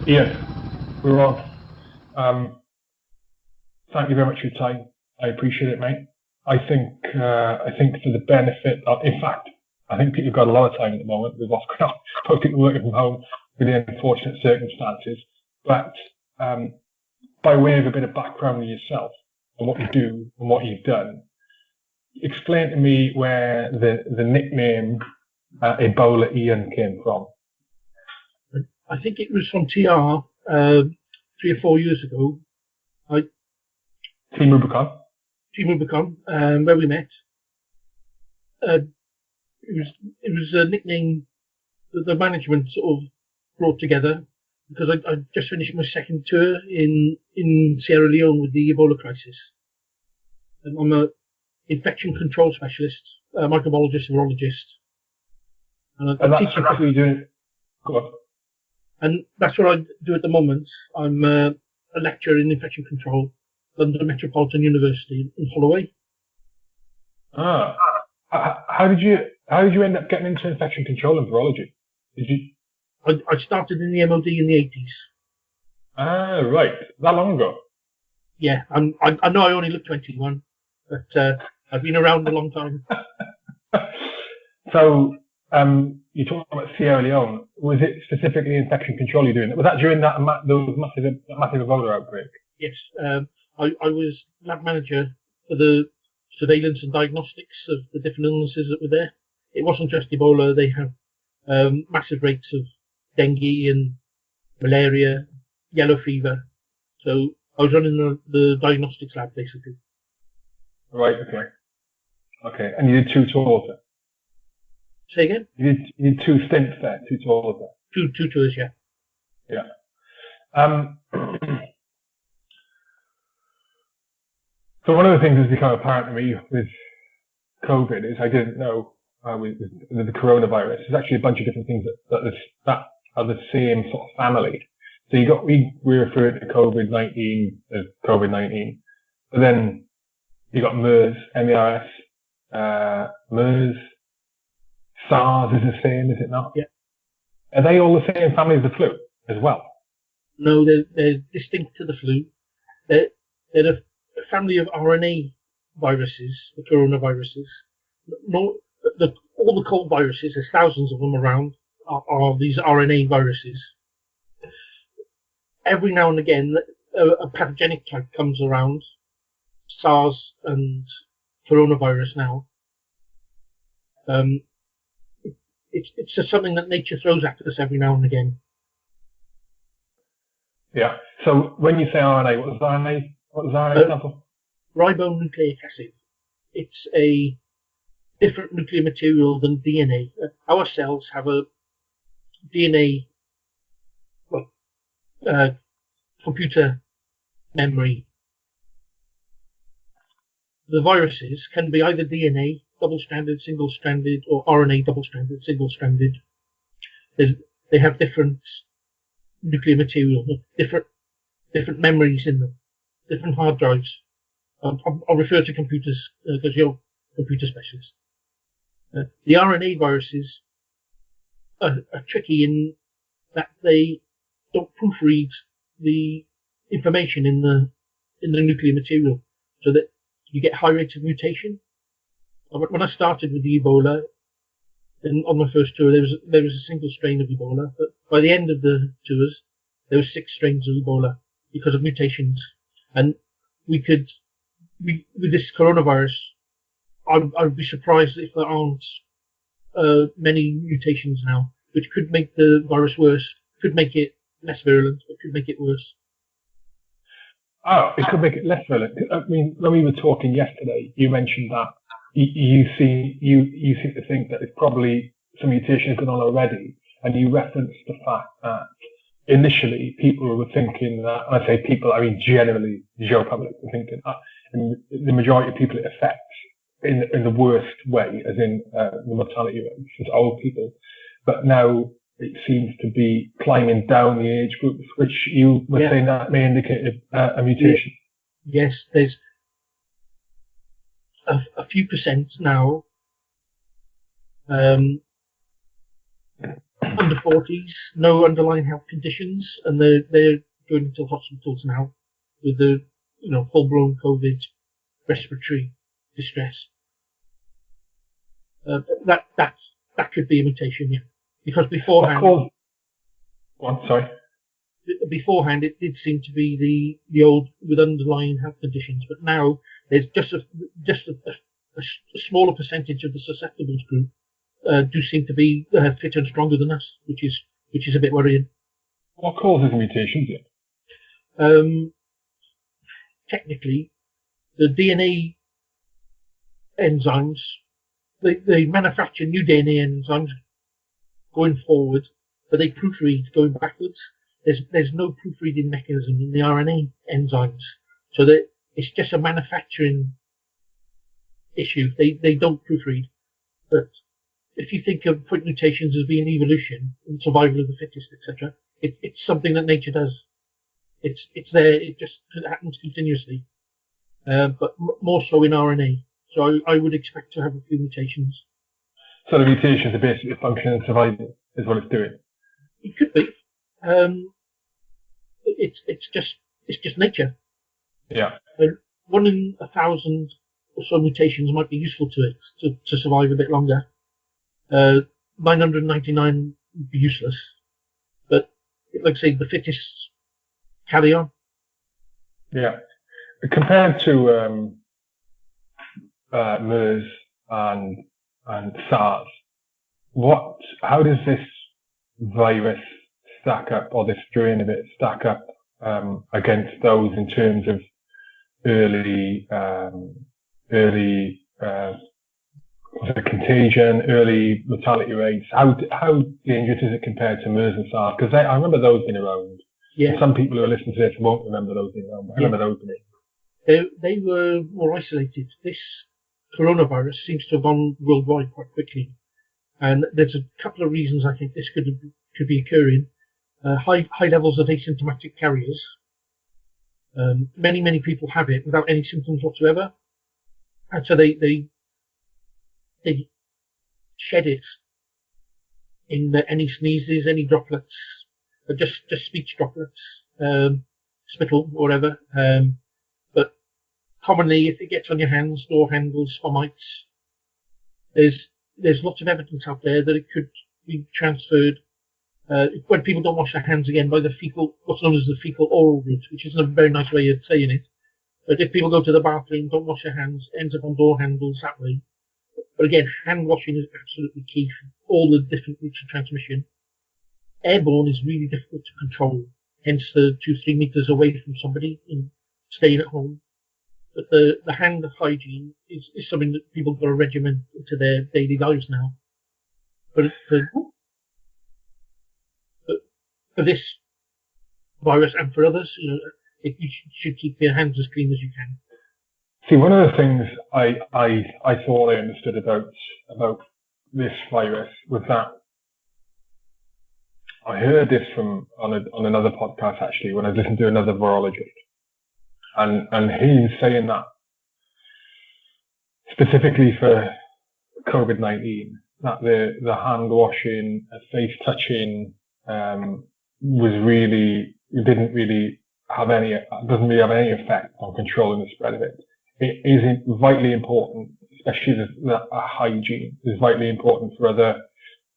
Ian, we're on. Um, Thank you very much for your time. I appreciate it, mate. I think for the benefit of, in fact, I think people have got a lot of time at the moment with what's going on. Most people working from home with the unfortunate circumstances. But by way of a bit of background on yourself and what you do and what you've done, explain to me where the nickname Ebola Ian came from. I think it was from TR 3 or 4 years ago. Team Rubicon. Team Rubicon, where we met. It was a nickname that the management sort of brought together because I just finished my second tour in Sierra Leone with the Ebola crisis. I'm a infection control specialist, microbiologist, virologist, And that's what you're doing. Go on. And that's what I do at the moment. I'm a lecturer in infection control, London Metropolitan University in Holloway. Ah, how did you end up getting into infection control and virology? Did you? I started in the MOD in the 80s. Ah, right. That long ago. Yeah, I know I only look 21, but I've been around a long time. So, you talked about Sierra Leone. Was it specifically infection control you're doing? Was that during that those massive Ebola outbreak? Yes, I was lab manager for the surveillance and diagnostics of the different illnesses that were there. It wasn't just Ebola. They have massive rates of dengue and malaria, yellow fever. So I was running the diagnostics lab basically. Right. Okay. And you did 2 tours there. Say again? You did 2 stints there, 2 tours there. Two tours, yeah. Yeah. So one of the things that's become apparent to me with COVID is I didn't know with the coronavirus. There's actually a bunch of different things that are the same sort of family. So we refer to COVID-19 as COVID-19, but then you got MERS, MERS, MERS, SARS is the same, is it not? Yeah. Are they all the same family as the flu as well? No, they're distinct to the flu. They're a family of RNA viruses, the coronaviruses. All the cold viruses, there's thousands of them around, are these RNA viruses. Every now and again, a pathogenic type comes around, SARS and coronavirus now. It's just something that nature throws at us every now and again. Yeah. So when you say RNA, what does RNA stand for? Ribonucleic acid. It's a different nuclear material than DNA. Our cells have a DNA computer memory. The viruses can be either DNA, double-stranded, single-stranded, or RNA, double-stranded, single-stranded. They have different nuclear material, different memories in them, different hard drives. I'll refer to computers because you're a computer specialist. The RNA viruses are tricky in that they don't proofread the information in the nuclear material, so that you get high rates of mutation. When I started with the Ebola, and on my first tour, there was a single strain of Ebola, but by the end of the tours, there were 6 strains of Ebola because of mutations. And with this coronavirus, I'd be surprised if there aren't many mutations now, which could make the virus worse, could make it less virulent, but could make it worse. Oh, it could make it less virulent. I mean, when we were talking yesterday, you mentioned that you seem to think that it's probably some mutations going on already, and you referenced the fact that initially people were thinking that, and I say people, I mean generally the general public were thinking that, and the majority of people it affects in the worst way, as in the mortality rate, is old people. But now it seems to be climbing down the age groups, which you were saying that may indicate a mutation. Yes, there's a few percent now. under 40s, no underlying health conditions, and they're going into hospitals now with the full-blown COVID respiratory distress. That could be a mutation, yeah. Because beforehand, beforehand it did seem to be the old with underlying health conditions, but now there's just a smaller percentage of the susceptibles group do seem to be fitter and stronger than us, which is a bit worrying. What causes mutations? Technically, the DNA enzymes, they manufacture new DNA enzymes going forward, but they proofread going backwards. There's no proofreading mechanism in the RNA enzymes, so that it's just a manufacturing issue. They don't proofread. But if you think of point mutations as being evolution and survival of the fittest, etc., it's something that nature does. It's there. It just happens continuously, but more so in RNA. So I would expect to have a few mutations. So the mutations are basically a function of survival, is what it's doing. It could be. It's just nature. Yeah. And 1 in 1,000 or so mutations might be useful to it to survive a bit longer. 999 would be useless. But like I say, the fittest carry on. Yeah. Compared to MERS and SARS, how does this virus stack up, or this strain of it stack up against those in terms of early contagion, early mortality rates? How dangerous is it compared to MERS and SARS? Because I remember those being around. Yeah. Some people who are listening to this won't remember those being around. I remember those being. They were more isolated. This coronavirus seems to have gone worldwide quite quickly, and there's a couple of reasons I think this could be occurring. High levels of asymptomatic carriers. Many people have it without any symptoms whatsoever, and so they shed it in any sneezes, any droplets, just speech droplets, spittle, whatever. But commonly, if it gets on your hands, door handles, fomites, there's lots of evidence out there that it could be transferred when people don't wash their hands again by what's known as the fecal oral route, which isn't a very nice way of saying it. But if people go to the bathroom, don't wash their hands, ends up on door handles that way. But again, hand washing is absolutely key for all the different routes of transmission. Airborne is really difficult to control, hence the 2-3 meters away from somebody and staying at home. But the hand hygiene is something that people got to regiment into their daily lives now. But for this virus and for others, you should keep your hands as clean as you can. See, one of the things I thought I understood about this virus was that I heard this on another podcast actually when I was listening to another virologist, and he's saying that specifically for COVID-19 that the hand washing, face touching doesn't really have any effect on controlling the spread of it. It is vitally important, especially the hygiene is vitally important for other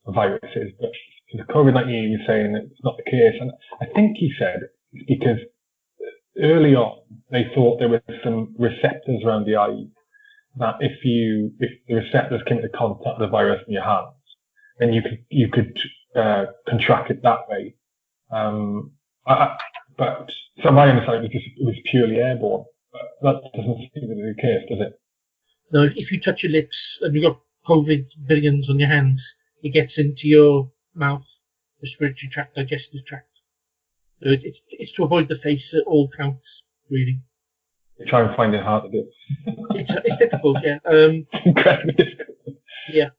viruses. But for the COVID-19, he was saying that it's not the case. And I think he said it's because early on, they thought there were some receptors around the eyes that if the receptors came into contact with the virus in your hands, then you could contract it that way. But from my understanding, it was purely airborne. But that doesn't seem to be the case, does it? No, if you touch your lips and you've got COVID billions on your hands, it gets into your mouth, respiratory tract, digestive tract. So it's to avoid the face at all counts, really. You try and find it hard to do. It's difficult, yeah. Incredibly difficult. Yeah.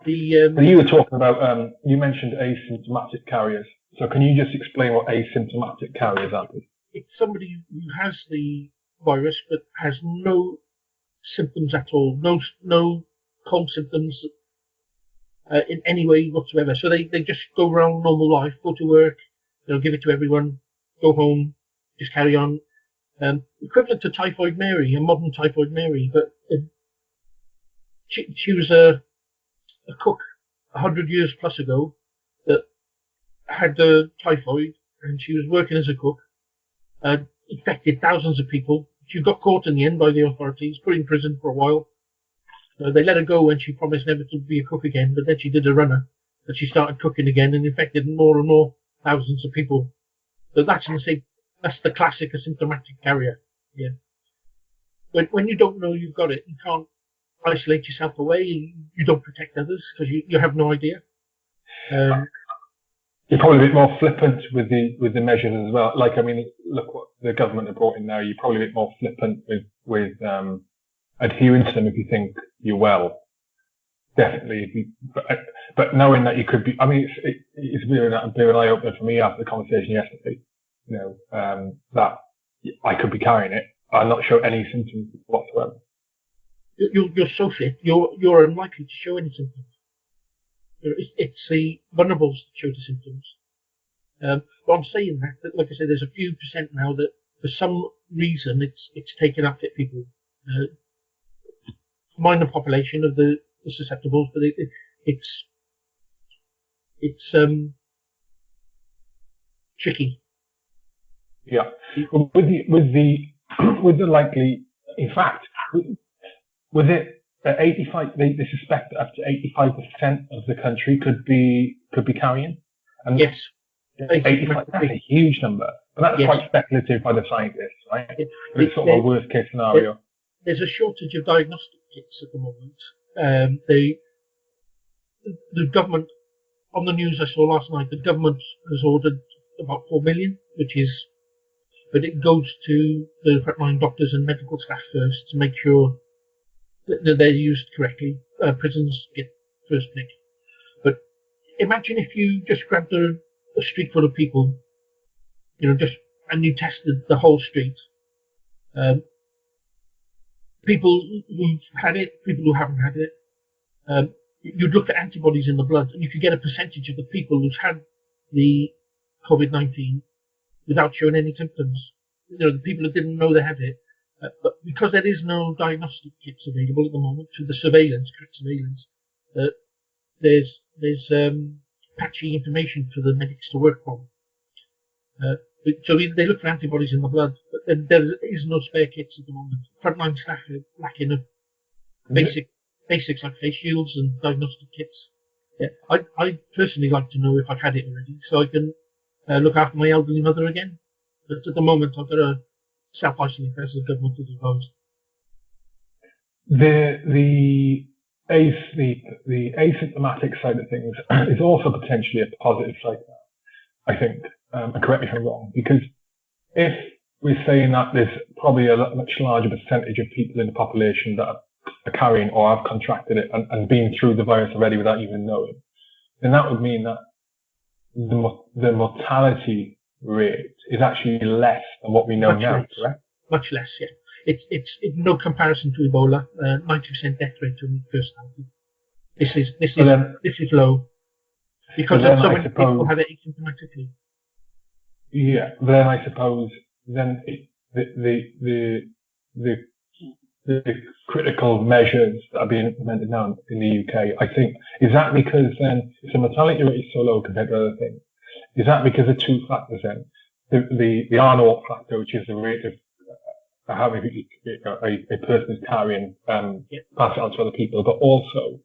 You were talking about, you mentioned asymptomatic carriers. So can you just explain what asymptomatic carriers are? It's somebody who has the virus but has no symptoms at all, no cold symptoms, in any way whatsoever. So they just go around normal life, go to work, give it to everyone, go home, just carry on. Equivalent to Typhoid Mary, a modern Typhoid Mary, but she was a cook 100 years plus ago that had the typhoid, and she was working as a cook, infected thousands of people. She got caught in the end by the authorities, put in prison for a while. They let her go when she promised never to be a cook again, but then she did a runner, and she started cooking again and infected more and more thousands of people. So that's the classic asymptomatic carrier. Yeah. When you don't know you've got it, you can't isolate yourself away. You don't protect others because you have no idea. You're probably a bit more flippant with the measures as well. Like, I mean, look what the government have brought in now. You're probably a bit more flippant with adhering to them if you think you're well. Definitely. But knowing that you could be, I mean, it's a bit of an eye opener for me after the conversation yesterday. That I could be carrying it. I'm not show any symptoms whatsoever. You're so fit. You're unlikely to show any symptoms. It's the vulnerables that show the symptoms. But I'm saying that, like I said, there's a few percent now that for some reason it's taken up fit people. Minor population of the susceptibles, but it's tricky. Yeah. With the likely, in fact, was it 85? They suspect that up to 85% of the country could be carrying. And yes. 85. That's a huge number, but that's quite speculative by the scientists, right? It's sort of a worst case scenario. There's a shortage of diagnostic kits at the moment. The government, on the news I saw last night, the government has ordered about 4 million, but it goes to the frontline doctors and medical staff first to make sure that they're used correctly. Prisons get first pick. But imagine if you just grabbed a street full of people, and you tested the whole street. People who've had it, people who haven't had it. You'd look at antibodies in the blood, and you could get a percentage of the people who've had the COVID-19 without showing any symptoms. The people who didn't know they had it. But because there is no diagnostic kits available at the moment to the correct surveillance, there's patchy information for the medics to work from. So they look for antibodies in the blood, but then there is no spare kits at the moment. Frontline staff are lacking of basics like face shields and diagnostic kits. Yeah, I personally like to know if I've had it already, so I can look after my elderly mother again. But at the moment, I've got to self-isolate as the government has advised. The asymptomatic side of things is also potentially a positive side, I think. And correct me if I'm wrong, because if we're saying that there's probably a much larger percentage of people in the population that are carrying or have contracted it and been through the virus already without even knowing, then that would mean that the mortality rate is actually less than what we know now, correct? Much less, yeah. It's no comparison to Ebola. 90% death rate when it first started. This is low because so many people have it asymptomatically. Yeah, then I suppose the critical measures that are being implemented now in the UK, I think, is that because then if the mortality rate is so low compared to other things, is that because of two factors then? The R0 factor, which is the rate of how a person is carrying, pass it on to other people, but also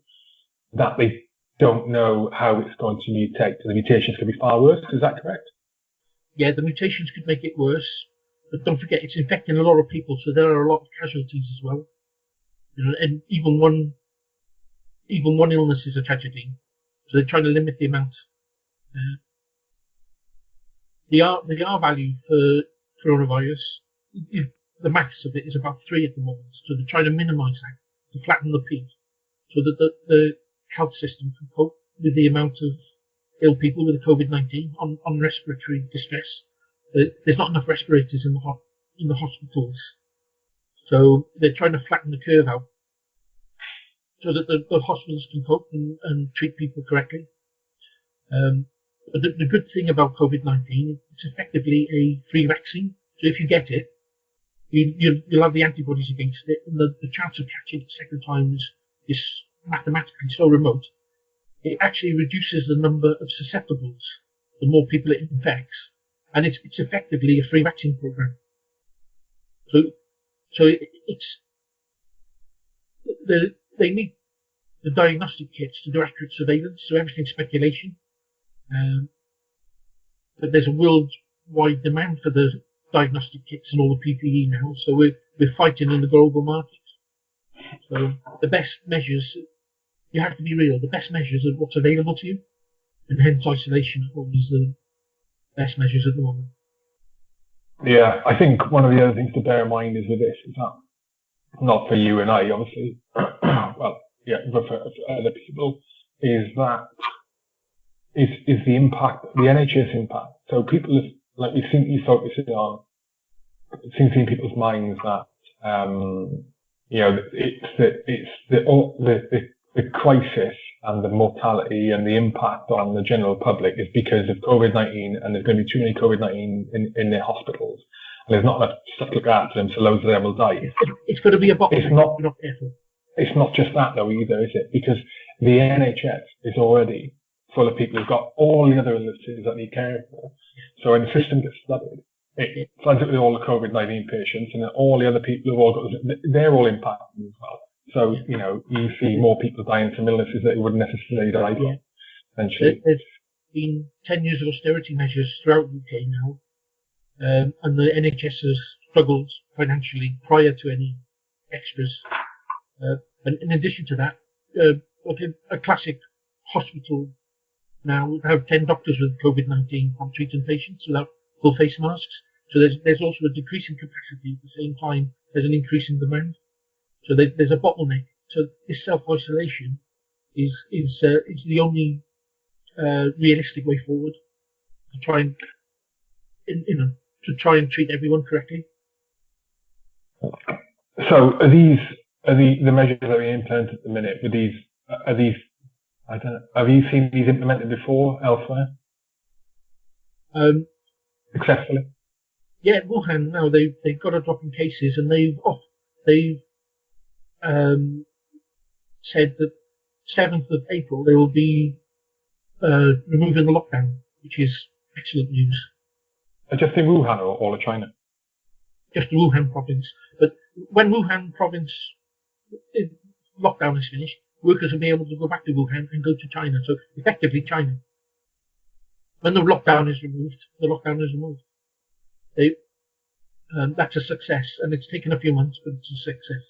that they don't know how it's going to mutate. So the mutations could be far worse. Is that correct? Yeah, the mutations could make it worse, but don't forget it's infecting a lot of people, so there are a lot of casualties as well. And even one illness is a tragedy. So they're trying to limit the amount. The R value for coronavirus, the max of it is about 3 at the moment. So they're trying to minimise that, to flatten the peak, so that the health system can cope with the amount of ill people with the COVID-19 on respiratory distress. There's not enough respirators in the hospitals, so they're trying to flatten the curve out. so that the hospitals can cope and treat people correctly. But the good thing about COVID-19, it's effectively a free vaccine. So if you get it, you'll have the antibodies against it, and the chance of catching it a second time is mathematically so remote. It actually reduces the number of susceptibles the more people it infects, and it's effectively a free vaccine program. So they need the diagnostic kits to do accurate surveillance, so everything's speculation. But there's a worldwide demand for the diagnostic kits and all the PPE now, so we're fighting in the global market. So the best measures, you have to be real, the best measures are what's available to you, and hence isolation at home is the best measures at the moment. Yeah, I think one of the other things to bear in mind is with this is that, not for you and I, obviously, well, yeah, but for other people, is that is the impact, the NHS impact. So people have, like, we seem to be focusing on, it seems in people's minds that, you know, it's the crisis and the mortality and the impact on the general public is because of COVID-19, and there's going to be too many COVID-19 in their hospitals, and there's not enough stuff to look after them, so loads of them will die. It's going to be a box. It's not just that though either, is it? Because the NHS is already full of people who've got all the other illnesses that need care for. So when the system gets flooded, it floods it with all the COVID-19 patients, and then all the other people who've all got, they're all impacted as well. So, you know, you see more people dying from illnesses that you wouldn't necessarily die from, essentially. There's been 10 years of austerity measures throughout the UK now, and the NHS has struggled financially prior to any extras. And in addition to that, a classic hospital now would have 10 doctors with COVID-19 on treating patients without full face masks. So there's also a decrease in capacity at the same time there's an increase in demand. So there's a bottleneck. So this self-isolation is the only realistic way forward to try and treat everyone correctly. So are the measures that we implement at the minute? Are these I don't know. Have you seen these implemented before elsewhere? Successfully? Yeah, Wuhan now they've got a drop in cases, and they've said that 7th of April they will be removing the lockdown, which is excellent news. Just in Wuhan or all of China? Just the Wuhan province. But when Wuhan province lockdown is finished, workers will be able to go back to Wuhan and go to China. So effectively China. When the lockdown is removed, that's a success, and it's taken a few months, but it's a success.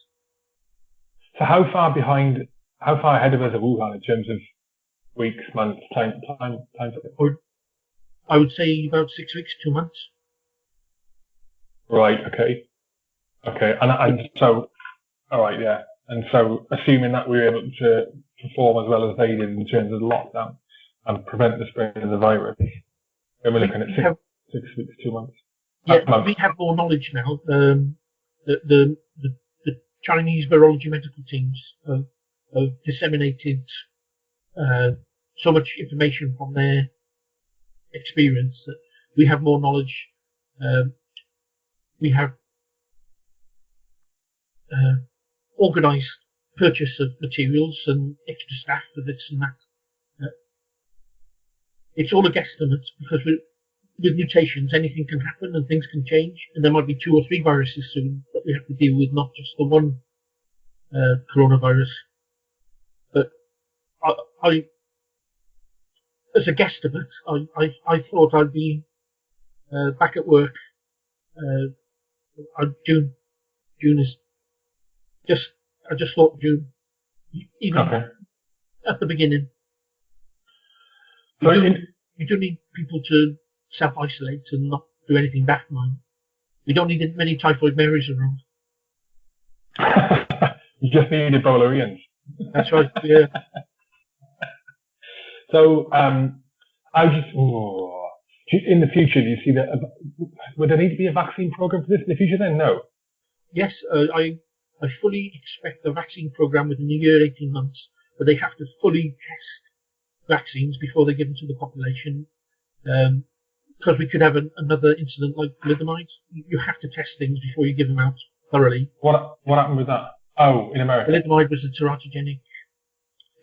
So how far ahead of us are Wuhan in terms of weeks, months, time? I would say about 6 weeks, 2 months. Right. Okay. And so, all right, yeah. And so, assuming that we were able to perform as well as they did in terms of the lockdown and prevent the spread of the virus, then we're looking at 6 weeks, 2 months. Yeah, we have more knowledge now. The Chinese virology medical teams have disseminated so much information from their experience that we have more knowledge. We have organised purchase of materials and extra staff for this and that. It's all a guesstimate because with mutations, anything can happen and things can change, and there might be 2 or 3 viruses soon that we have to deal with, not just the one coronavirus. But I as a guesstimate, I thought I'd be back at work. June is I just thought June, even at the beginning. You do need people to self-isolate and not do anything back mind. We don't need many typhoid Marys around. You just need Ebola. That's right, yeah. So, in the future, do you see that, would there need to be a vaccine program for this in the future then? No. Yes, I I fully expect the vaccine program within a year, 18 months, but they have to fully test vaccines before they give them to the population. Because we could have another incident like thalidomide. You have to test things before you give them out thoroughly. What happened with that? Oh, in America. Thalidomide was a teratogenic.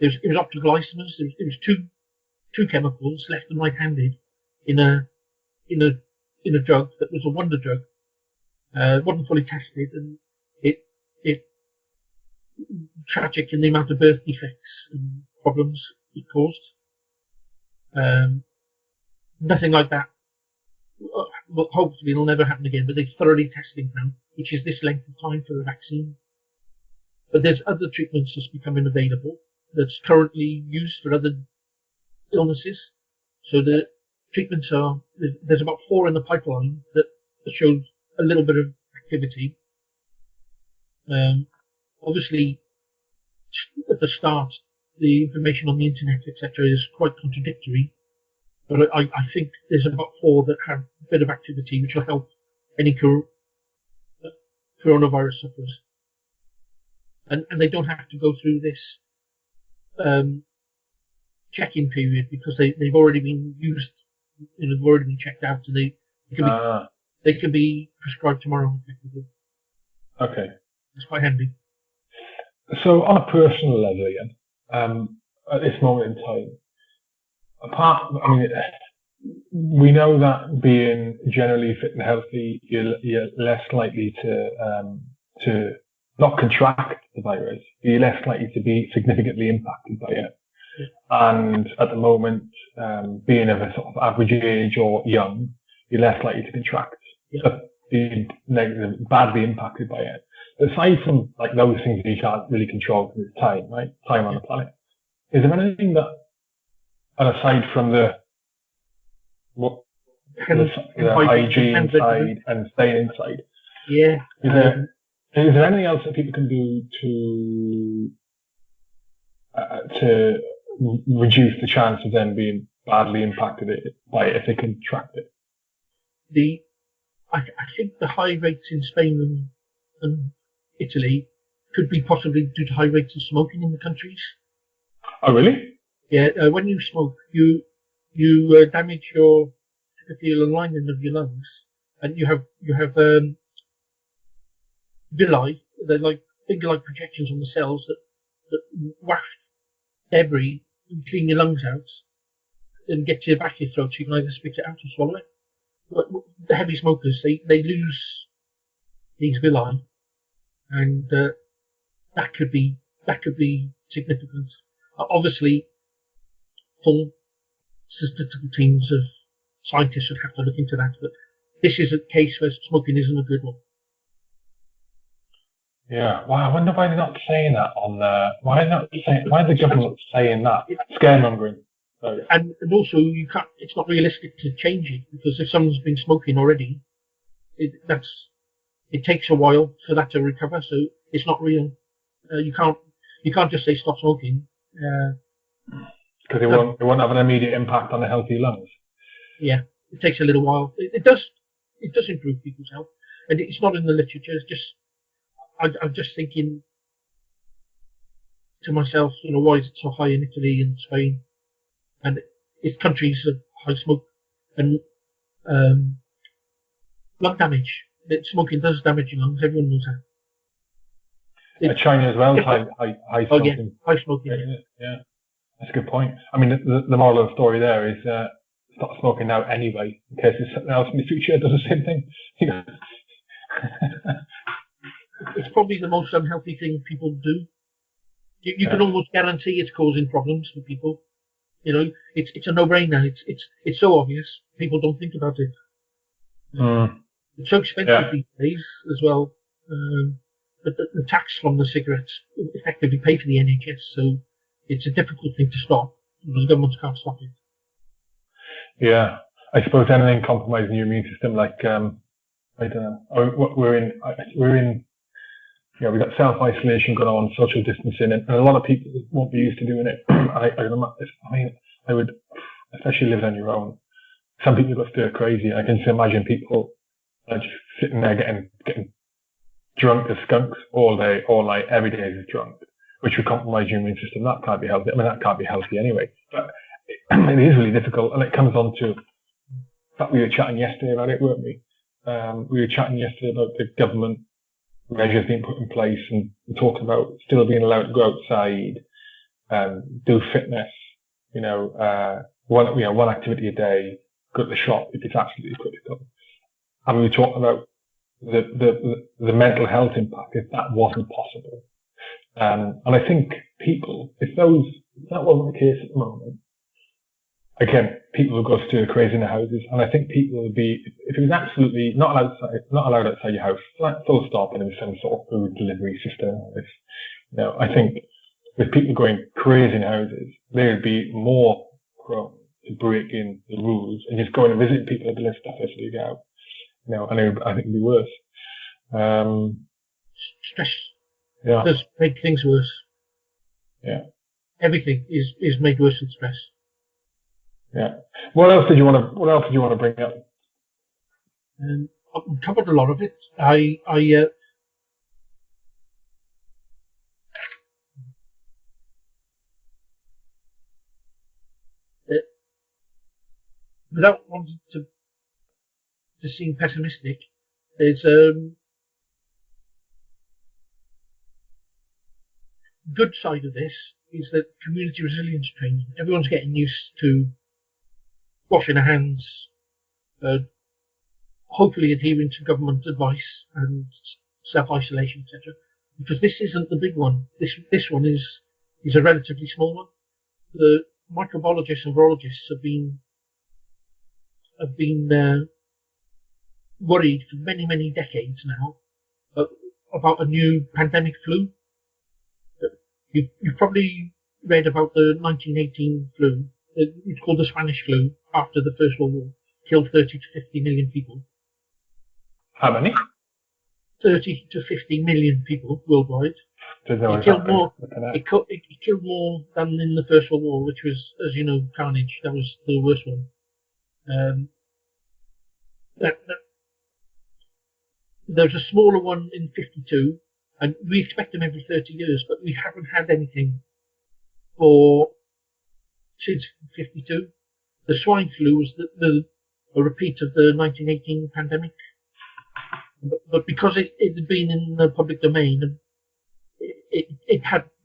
It was optical isomers. It was two chemicals left and right-handed in a drug that was a wonder drug. It wasn't fully tested, and it tragic in the amount of birth defects and problems it caused. Nothing like that. Well, hopefully it'll never happen again, but they're thoroughly testing now, which is this length of time for a vaccine. But there's other treatments that's becoming available that's currently used for other illnesses. So the treatments there's about 4 in the pipeline that showed a little bit of activity. Obviously, at the start, the information on the internet, etc., is quite contradictory. But I think there's about 4 that have a bit of activity, which will help any coronavirus sufferers. And they don't have to go through this check-in period because they've already been used, they've already been checked out, and they can be prescribed tomorrow. Okay. It's quite handy. So on a personal level, Ian, at this moment in time, we know that being generally fit and healthy, you're less likely to not contract the virus. You're less likely to be significantly impacted by it. And at the moment, being of a sort of average age or young, you're less likely to contract, being badly impacted by it. But aside from like those things that you can't really control because it's time, right? Time on the planet. Is there anything that, and aside from the hygiene side and staying inside, is there anything else that people can do to reduce the chance of them being badly impacted by it if they contract it? I think the high rates in Spain and Italy could be possibly due to high rates of smoking in the countries. Oh, really? Yeah, when you smoke, you damage your epithelial lining of your lungs, and you have villi. They're like finger-like projections on the cells that waft debris and clean your lungs out and get to the back of your throat, so you can either spit it out or swallow it. But the heavy smokers, they lose these villi, and that could be significant. Obviously, full statistical teams of scientists would have to look into that, but this is a case where smoking isn't a good one. Yeah, wow, I wonder why they're not saying that on why is the government saying that? Scaremongering. So. And also, you can't. It's not realistic to change it because if someone's been smoking already, it takes a while for that to recover. So it's not real. You can't just say stop smoking. Because it won't have an immediate impact on the healthy lungs. Yeah, it takes a little while. It does improve people's health, and it's not in the literature. It's just I'm just thinking to myself, why is it so high in Italy and Spain? And it's countries of high smoke and lung damage. Smoking does damage your lungs. Everyone knows that. China as well, high smoking. Oh yeah, high smoking. Yeah, that's a good point. I mean, the moral of the story there is stop smoking now anyway, in case there's something else in the future that does the same thing. It's probably the most unhealthy thing people do. You can almost guarantee it's causing problems for people. It's a no-brainer. It's so obvious. People don't think about it. It's so expensive these days as well. But the tax from the cigarettes effectively pay for the NHS, so it's a difficult thing to stop. The government can't stop it. Yeah, I suppose anything compromising your immune system, like I don't know. We've got self-isolation going on, social distancing, and a lot of people won't be used to doing it. I would, especially living on your own, some people got stir crazy. I can just imagine people just sitting there getting drunk as skunks all day, all night, every day as drunk, which would compromise your immune system. That can't be healthy. I mean, that can't be healthy anyway. But it is really difficult, and it comes on to, in fact, we were chatting yesterday about it, weren't we? We were chatting yesterday about the government measures being put in place and talking about still being allowed to go outside, do fitness, one activity a day, go to the shop if it's absolutely critical. And we were talking about the mental health impact if that wasn't possible. And I think people, if that wasn't the case at the moment, again, people would go stir crazy in their houses, and I think people would be, if it was absolutely not allowed outside your house, full stop, and there was some sort of food delivery system. I think with people going crazy in houses, they would be more prone to breaking the rules and just going and visiting people at the list after you go out. And I think it'd be worse. Stress Yeah. does make things worse. Yeah. Everything is made worse with stress. Yeah. What else did you want to bring up? I've covered a lot of it. Without wanting to seem pessimistic, there's good side of this is that community resilience training. Everyone's getting used to washing their hands, hopefully adhering to government advice and self-isolation, etc. Because this isn't the big one. This one is a relatively small one. The microbiologists and virologists have been worried for many decades now about a new pandemic flu. You've probably read about the 1918 flu. It's called the Spanish flu after the First World War. Killed 30 to 50 million people. How many? 30 to 50 million people worldwide. It killed more. It killed more than in the First World War, which was, as you know, carnage. That was the worst one. There's a smaller one in 52, and we expect them every 30 years, but we haven't had anything since 52. The swine flu was a repeat of the 1918 pandemic, but because it had been in the public domain, it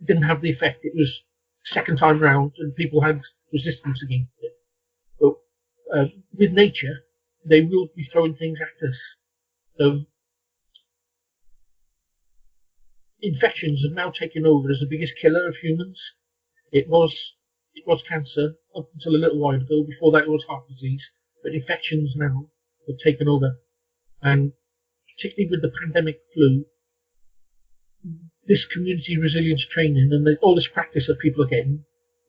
didn't have the effect. It was second time round, and people had resistance against it. But with nature, they will be throwing things at us. So infections have now taken over as the biggest killer of humans. It was cancer up until a little while ago. Before that, it was heart disease. But infections now have taken over, and particularly with the pandemic flu, this community resilience training and all this practice that people are getting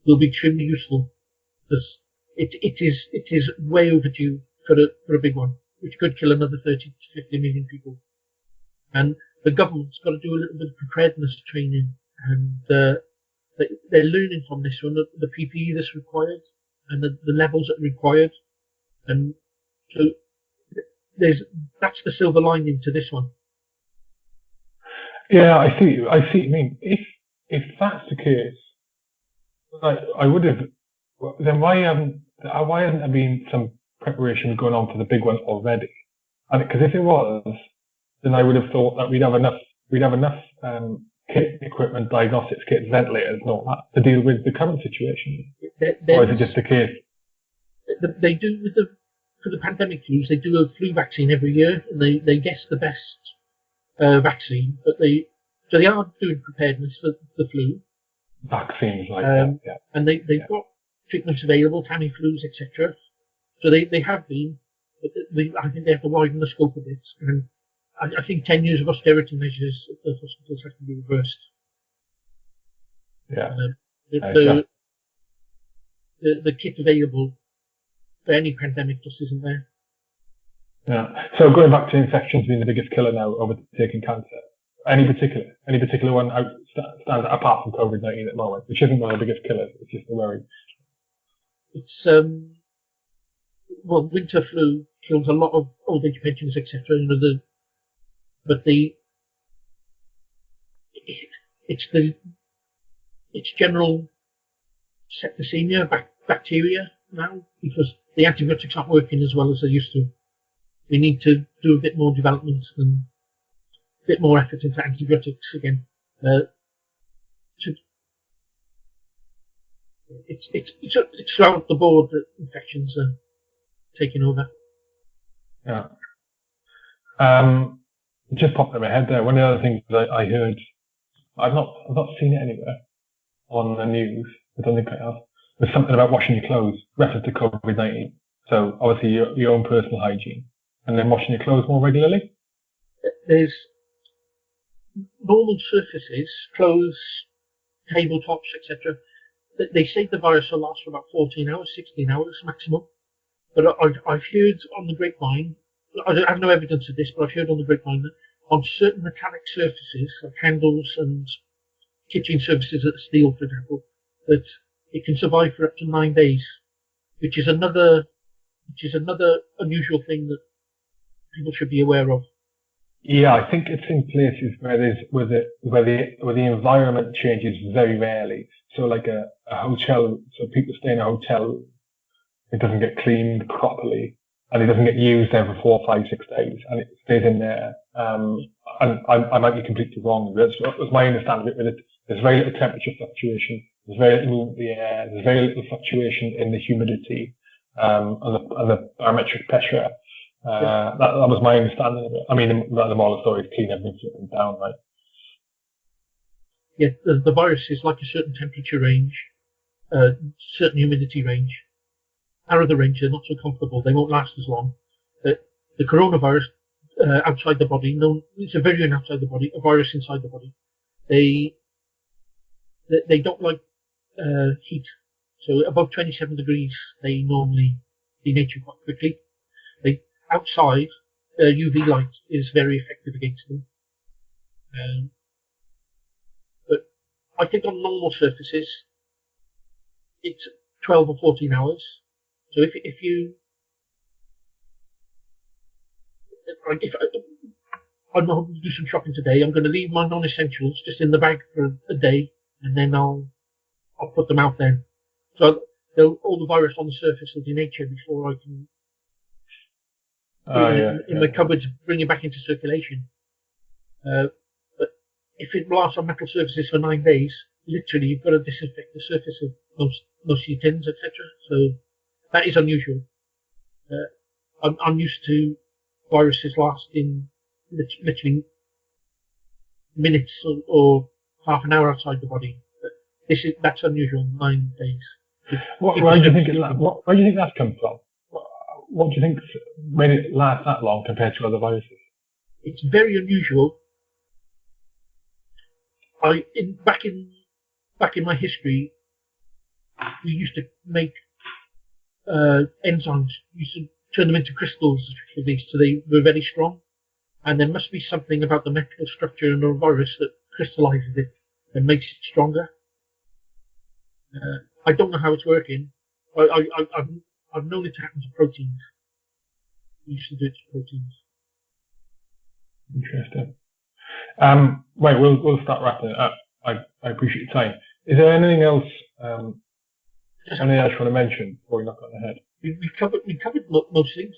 will be extremely useful, because it is way overdue for a big one, which could kill another 30 to 50 million people. And the government's got to do a little bit of preparedness training, and they're learning from this one the PPE that's required and the levels that are required, and so that's the silver lining to this one. Yeah, I see. I see. I mean, if that's the case, I would have. Then why hasn't there been some preparation going on for the big one already? Because if it was, then I would have thought that we'd have enough kit, equipment, diagnostics kits, ventilators, and all that to deal with the current situation. Or is it just the case? They do for the pandemic flus. They do a flu vaccine every year, and they guess the best vaccine, but they are doing preparedness for the flu. Vaccines like that, yeah. And they've got treatments available, Tamiflus, etc. So they have been, but I think they have to widen the scope of it. And I think 10 years of austerity measures at the hospitals have to be reversed. Yeah. The kit available for any pandemic just isn't there. Yeah. So going back to infections being the biggest killer now, overtaking cancer. Any particular one stands out apart from COVID-19 at the moment, which isn't one of the biggest killers. It's just a worry. It's winter flu kills a lot of old age pensioners, etc. But the it's general septicemia, bacteria now, because the antibiotics aren't working as well as they used to. We need to do a bit more development and a bit more effort into antibiotics again. It's throughout the board that infections are taking over. Yeah. It just popped in my head there. One of the other things that I heard, I've not seen it anywhere on the news. I don't think I have. There's something about washing your clothes, reference to COVID-19. So obviously your own personal hygiene, and then washing your clothes more regularly. There's normal surfaces, clothes, tabletops, etc. They say the virus will last for about 14 hours, 16 hours maximum. But I've heard on the grapevine, I have no evidence of this, but I've heard on the grapevine that on certain metallic surfaces, like handles and kitchen surfaces that are steel, for example, that it can survive for up to 9 days, which is another unusual thing that people should be aware of. Yeah, I think it's in places where the environment changes very rarely. So like a hotel, so people stay in a hotel, it doesn't get cleaned properly, and it doesn't get used every 4, 5, 6 days, and it stays in there. And I might be completely wrong, but that's my understanding of it. There's very little temperature fluctuation, there's very little movement of the air, there's very little fluctuation in the humidity, and the barometric pressure. That was my understanding of it. I mean, the moral of the story is clean everything down, right? Yeah, the virus is like a certain temperature range, certain humidity range. Out of the range, they're not so comfortable. They won't last as long. The coronavirus outside the body, it's a variant outside the body, a virus inside the body. They don't like heat. So above 27 degrees, they normally denature quite quickly. Outside, UV light is very effective against them. But I think on normal surfaces, it's 12 or 14 hours. So if I'm going to do some shopping today, I'm going to leave my non-essentials just in the bag for a day, and then I'll put them out then. So all the virus on the surface will denature before I can in my cupboards, bring it back into circulation. But if it lasts on metal surfaces for 9 days, literally you've got to disinfect the surface of most of your tins, etc. So that is unusual. I'm used to viruses lasting literally minutes or half an hour outside the body. But that's unusual. 9 days. Where do you think that's come from? What do you think made it last that long compared to other viruses? It's very unusual. Back in my history, we used to make enzymes. We used to turn them into crystals, so they were very strong. And there must be something about the metal structure in a virus that crystallizes it and makes it stronger. I don't know how it's working. I've known it to happen to proteins. We used to do it to proteins. Interesting. Right, we'll start wrapping it up. I appreciate your time. Is there anything else? Anything else you want to mention before we knock on the head? We covered most things.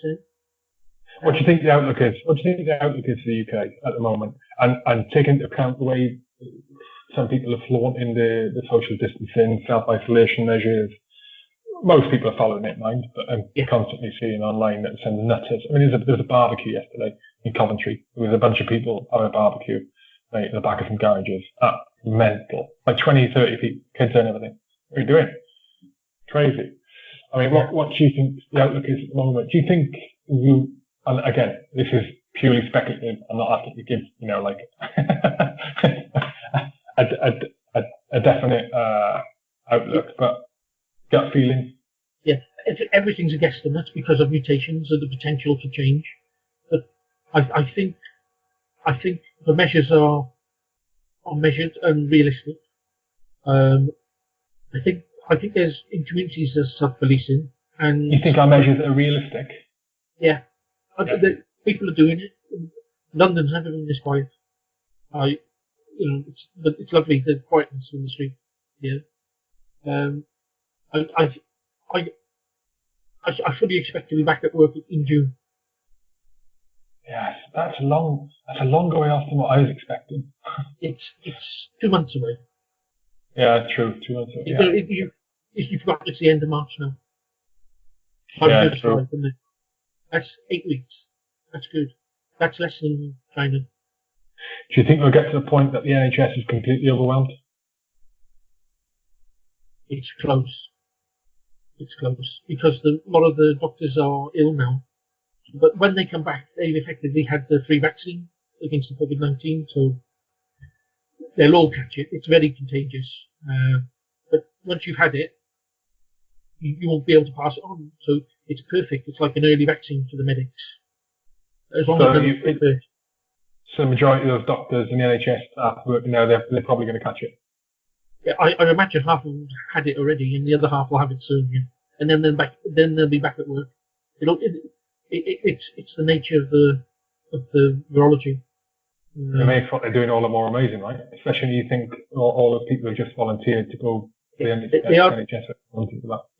What do you think the outlook is? What do you think the outlook is for the UK at the moment? And take into account the way some people are flaunting the social distancing, self-isolation measures. Most people are following it, mind, but I'm constantly seeing online that some nutters. I mean, there's a barbecue yesterday in Coventry. There was a bunch of people having a barbecue right, in the back of some garages. Mental. Like 20, 30 people, kids and everything. What are you doing? Crazy. I mean, what do you think the outlook is at the moment? Do you think and again, this is purely speculative. I'm not asking you to give, like a definite outlook, but gut feeling. Yeah, everything's a guesstimate because of mutations and the potential to change. But I think the measures are measured and realistic. I think there's in communities there's self-policing, and you think our measures are realistic? Yeah, people are doing it. London's never been this quiet. it's lovely, the quietness in the street. Yeah. I, I, I, I fully expect to be back at work in June. Yes, that's a longer way off than what I was expecting. It's 2 months away. Yeah, true. 2 months away. Yeah. You've got it's the end of March now. Yeah, true. That's 8 weeks. That's good. That's less than China. Do you think we'll get to the point that the NHS is completely overwhelmed? It's close. It's close because a lot of the doctors are ill now. But when they come back, they've effectively had the free vaccine against the COVID-19, so they'll all catch it. It's very contagious. But once you've had it, you won't be able to pass it on. So it's perfect. It's like an early vaccine for the medics. As long as so the majority of those doctors and the NHS staff working now, they're probably going to catch it. Yeah, I imagine half of them had it already, and the other half will have it soon. Yeah. And then they'll be back at work. It's the nature of the virology. They may thought they're doing all the more amazing, right? Especially when you think all the people who just volunteered to go to the NHS.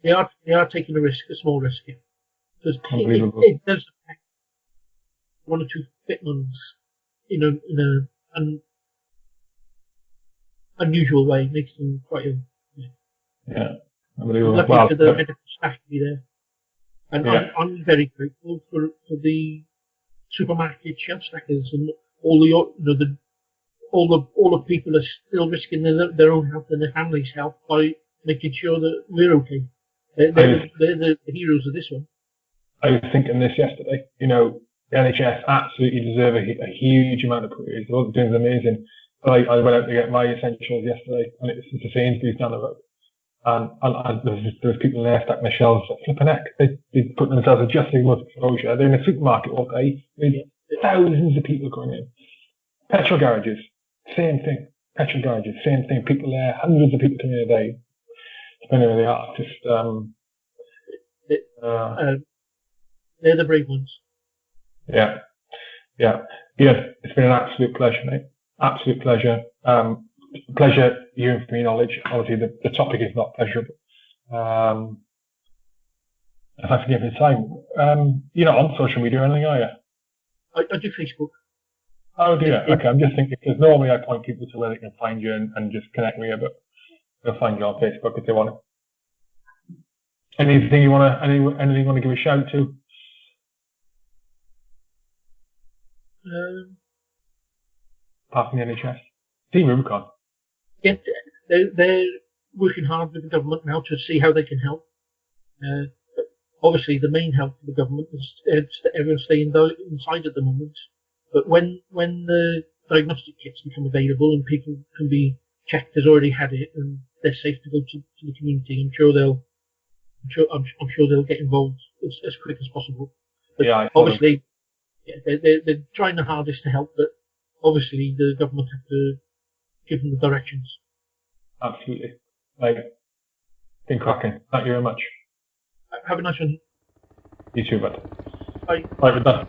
They are taking a small risk. Yeah. Unbelievable. It does affect 1 or 2 fit ones in an unusual way. It makes them quite ill. Yeah, unbelievable. Lucky for the medical staff to be there. And yeah. I'm very grateful for the supermarket shelf stackers and all the people are still risking their own health and their families' health by making sure that we're okay. They're the heroes of this one. I was thinking this yesterday. The NHS absolutely deserve a huge amount of praise. What they're doing is amazing. But I went out to get my essentials yesterday, and it's a Sainsbury's down the road. And there was people there stacking the shelves, flipping heck. They put themselves at just as much exposure. They're in a supermarket all day with thousands of people going in. Petrol garages, same thing. Petrol garages, same thing. People there, hundreds of people coming in a day. Depending where they are, they're the brave ones. Yeah. It's been an absolute pleasure, mate. Absolute pleasure. Pleasure hearing from your knowledge. Obviously, the topic is not pleasurable. Thanks for giving me time. You're not on social media or anything, are you? I do Facebook. Oh, do you? Okay, I'm just thinking, because normally I point people to where they can find you and just connect with you, but they'll find you on Facebook if they want to. Anything you want to give a shout to? Apart from the NHS. Team Rubicon. Yeah, they're working hard with the government now to see how they can help. Obviously, the main help for the government is everyone staying inside at the moment. But when the diagnostic kits become available and people can be checked as already had it and they're safe to go to the community, I'm sure they'll get involved as quick as possible. But yeah, obviously, they're trying the hardest to help, but obviously the government have to give them the directions. Absolutely. Right. Been cracking. Thank you very much. Have a nice one. You too, bud. Bye. Right, we're done.